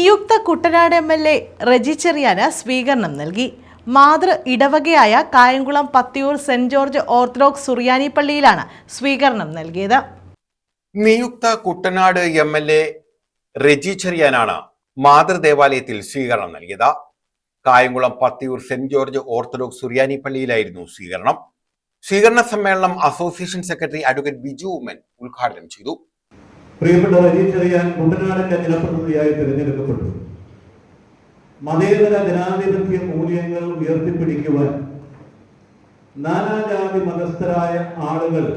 നിയുക്ത കുട്ടനാട് MLA റെജി ചെറിയാന് സ്വീകരണം നൽകി. മാതൃ ഇടവകയായ Kayamkulam Pathiyoor Saint George Orthodox Suriyani പള്ളിയിലാണ് സ്വീകരണം നൽകിയത്. നിയുക്ത കുട്ടനാട് MLA റെജി ചെറിയാനാണ് മാതൃദേവാലയത്തിൽ സ്വീകരണം നൽകിയത്. Kayamkulam Pathiyoor Saint George Orthodox Suriyani പള്ളിയിലായിരുന്നു സ്വീകരണം. സ്വീകരണ സമ്മേളനം association secretary advocate Biju Oommen ഉദ്ഘാടനം ചെയ്തു. പ്രിയപ്പെട്ട റെജി ചെറിയാൻ കുട്ടനാടിന്റെ ജനപ്രതിനിധിയായി തിരഞ്ഞെടുക്കപ്പെട്ടു. മതേതര ജനാധിപത്യ മൂല്യങ്ങൾ ഉയർത്തിപ്പിടിക്കുവാൻ നാനാജാതി മതസ്ഥരായ ആളുകൾ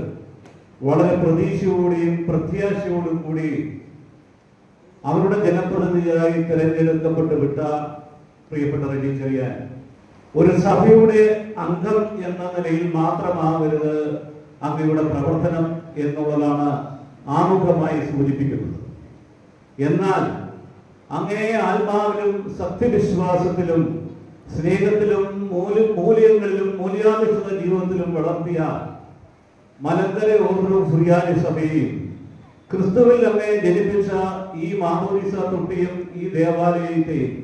വളരെ പ്രതീക്ഷയോടെയും പ്രത്യാശയോടും കൂടി അവരുടെ ജനപ്രതിനിധിയായി തിരഞ്ഞെടുക്കപ്പെട്ടു വിട്ട പ്രിയപ്പെട്ട റെജി ചെറിയാൻ ഒരു സഭയുടെ അംഗം എന്ന നിലയിൽ മാത്രമാകരുത് അങ്ങയുടെ പ്രവർത്തനം എന്നുള്ളതാണ് ആമുഖമായി സൂചിപ്പിക്കുന്നത്. എന്നാൽ അങ്ങേ ആത്മാവിലും സത്യവിശ്വാസത്തിലും സ്നേഹത്തിലും മൂല്യങ്ങളിലും മൂല്യാധിഷ്ഠിത ജീവിതത്തിലും വളർത്തിയ മലങ്കര ഓർത്തഡോക്സ് സുറിയാനി സഭയും ക്രിസ്തുവിൽ അങ്ങേ ജനിപ്പിച്ച ഈ മാമോദീസ തൊട്ടിയും ഈ ദേവാലയത്തെയും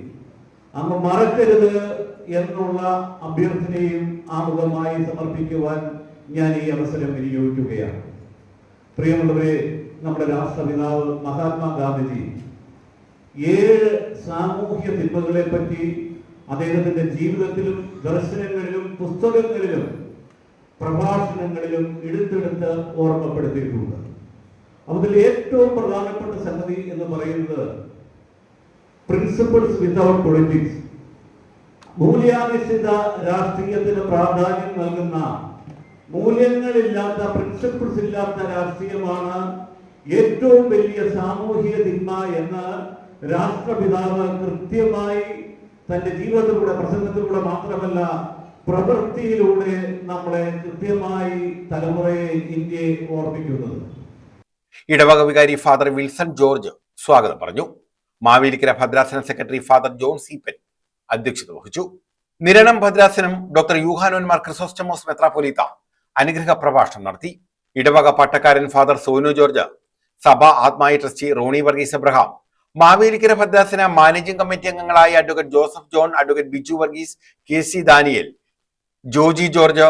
അങ്ങ് മറക്കരുത് എന്നുള്ള അഭ്യർത്ഥനയും ആമുഖമായി സമർപ്പിക്കുവാൻ ഞാൻ ഈ അവസരം വിനിയോഗിക്കുകയാണ്. പ്രിയമുള്ളവരെ, നമ്മുടെ രാഷ്ട്രപിതാവ് മഹാത്മാഗാന്ധിജി 7 സാമൂഹ്യ തിന്മകളെ പറ്റി അദ്ദേഹത്തിന്റെ ജീവിതത്തിലും ദർശനങ്ങളിലും പുസ്തകങ്ങളിലും പ്രഭാഷണങ്ങളിലും എടുത്തെടുത്ത് ഓർമ്മപ്പെടുത്തിയിട്ടുണ്ട്. അതിൽ ഏറ്റവും പ്രധാനപ്പെട്ട സംഗതി എന്ന് പറയുന്നത് പ്രിൻസിപ്പിൾസ് വിത്തൗട്ട് പൊളിറ്റിക്സ്, മൂല്യാധിഷ്ഠിത രാഷ്ട്രീയത്തിന് പ്രാധാന്യം നൽകുന്ന, മൂല്യങ്ങളില്ലാത്ത, പ്രിൻസിപ്പിൾസ് ഇല്ലാത്ത രാഷ്ട്രീയമാണ് ഏറ്റവും വലിയ സാമൂഹിക തിന്മ എന്ന് രാഷ്ട്രപിതാവ് കൃത്യമായി തന്റെ ജീവിതത്തിലൂടെ, പ്രസംഗത്തിലൂടെ മാത്രമല്ല പ്രവൃത്തിയിലൂടെ നമ്മളെ കൃത്യമായി തലമുറയെ, ഇന്ത്യയെ ഓർമ്മിക്കുന്നത്. ഇടവക വികാരി ഫാദർ വിൽസൺ ജോർജ് സ്വാഗതം പറഞ്ഞു. മാവേലിക്കര ഭദ്രാസന സെക്രട്ടറി ഫാദർ ജോൺ സീപ്പൻ അധ്യക്ഷത വഹിച്ചു. നിരണം ഭദ്രാസനം ഡോക്ടർ യൂഹാനോന്മാർ ക്രിസോസ്റ്റമോസ് മെത്രാപ്പൊലീത്ത അനുഗ്രഹ പ്രഭാഷണം നടത്തി. ഇടവക പട്ടക്കാരൻ ഫാദർ സോനു ജോർജ്, സഭ ആത്മായ ട്രസ്റ്റി റോണി വർഗീസ് എബ്രഹാം, മാവേലിക്കര ഭദ്രാസന മാനേജിംഗ് കമ്മിറ്റി അംഗങ്ങളായ advocate Joseph John, advocate Biju Varghese, KC Daniel, Joji George,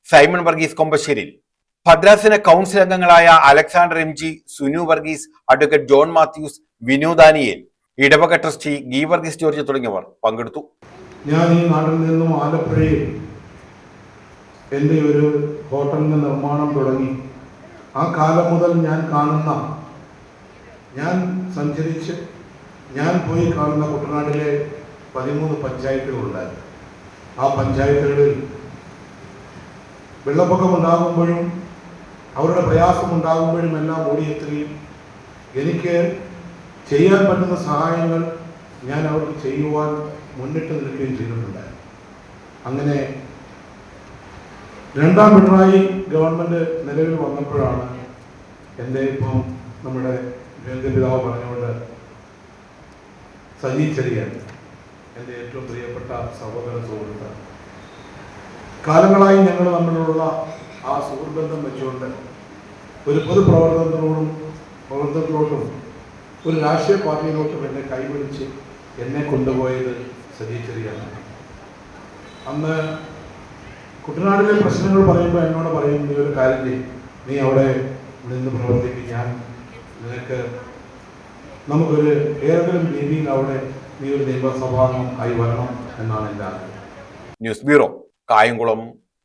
Simon Varghese Kombasseril, ഭദ്രാസന കൗൺസിൽ അംഗങ്ങളായ Alexander MG, Sunu Varghese, advocate John Mathews, Vinu Daniel, ഇടവക ട്രസ്റ്റി ഗീ വർഗീസ് ജോർജ് തുടങ്ങിയവർ പങ്കെടുത്തു. ഞാൻ ഈ നാട്ടിൽ നിന്നും ആലപ്പുഴയിൽ എൻ്റെ ഒരു ഹോട്ടലിൻ്റെ നിർമ്മാണം തുടങ്ങി. ആ കാലം മുതൽ ഞാൻ കാണുന്ന, ഞാൻ സഞ്ചരിച്ച് ഞാൻ പോയി കാണുന്ന കുട്ടനാട്ടിലെ 13 പഞ്ചായത്തുകളുണ്ടായിരുന്നു. ആ പഞ്ചായത്തുകളിൽ വെള്ളപ്പൊക്കം ഉണ്ടാകുമ്പോഴും അവരുടെ പ്രയാസമുണ്ടാകുമ്പോഴും എല്ലാം ഓടിയെത്തുകയും എനിക്ക് ചെയ്യാൻ പറ്റുന്ന സഹായങ്ങൾ ഞാൻ അവർക്ക് ചെയ്യുവാൻ മുന്നിട്ട് നിൽക്കുകയും ചെയ്തിട്ടുണ്ടായിരുന്നു. അങ്ങനെ രണ്ടാം പിണറായി ഗവൺമെൻറ് നിലവിൽ വന്നപ്പോഴാണ് എൻ്റെ ഇപ്പം നമ്മുടെ പിതാവ് പറഞ്ഞുകൊണ്ട് സജി ചെറിയാൻ എൻ്റെ ഏറ്റവും പ്രിയപ്പെട്ട സഹോദര സുഹൃത്ത്, കാലങ്ങളായി ഞങ്ങൾ തമ്മിലുള്ള ആ സുഹൃത്ബന്ധം വെച്ചുകൊണ്ട് ഒരു പ്രവർത്തനത്തിലോട്ടും ഒരു രാഷ്ട്രീയ പാർട്ടിയിലോട്ടും എന്നെ കൈപിടിച്ച് എന്നെ കൊണ്ടുപോയത് സജി ചെറിയാണ്. അന്ന് കുട്ടനാടിലെ പ്രശ്നങ്ങൾ പറയുമ്പോൾ എന്നോട് പറയും, നീ ഒരു കാര്യം ചെയ്യും, നീ അവിടെ നിന്ന് പ്രവർത്തിക്കും, ഞാൻ നിനക്ക് നമുക്കൊരു ഏതെങ്കിലും രീതിയിൽ അവിടെ നീ ഒരു നിയമസഭാംഗം ആയി വരണം എന്നാണ് എൻ്റെ ആഗ്രഹം. News bureau, Kayamkulam.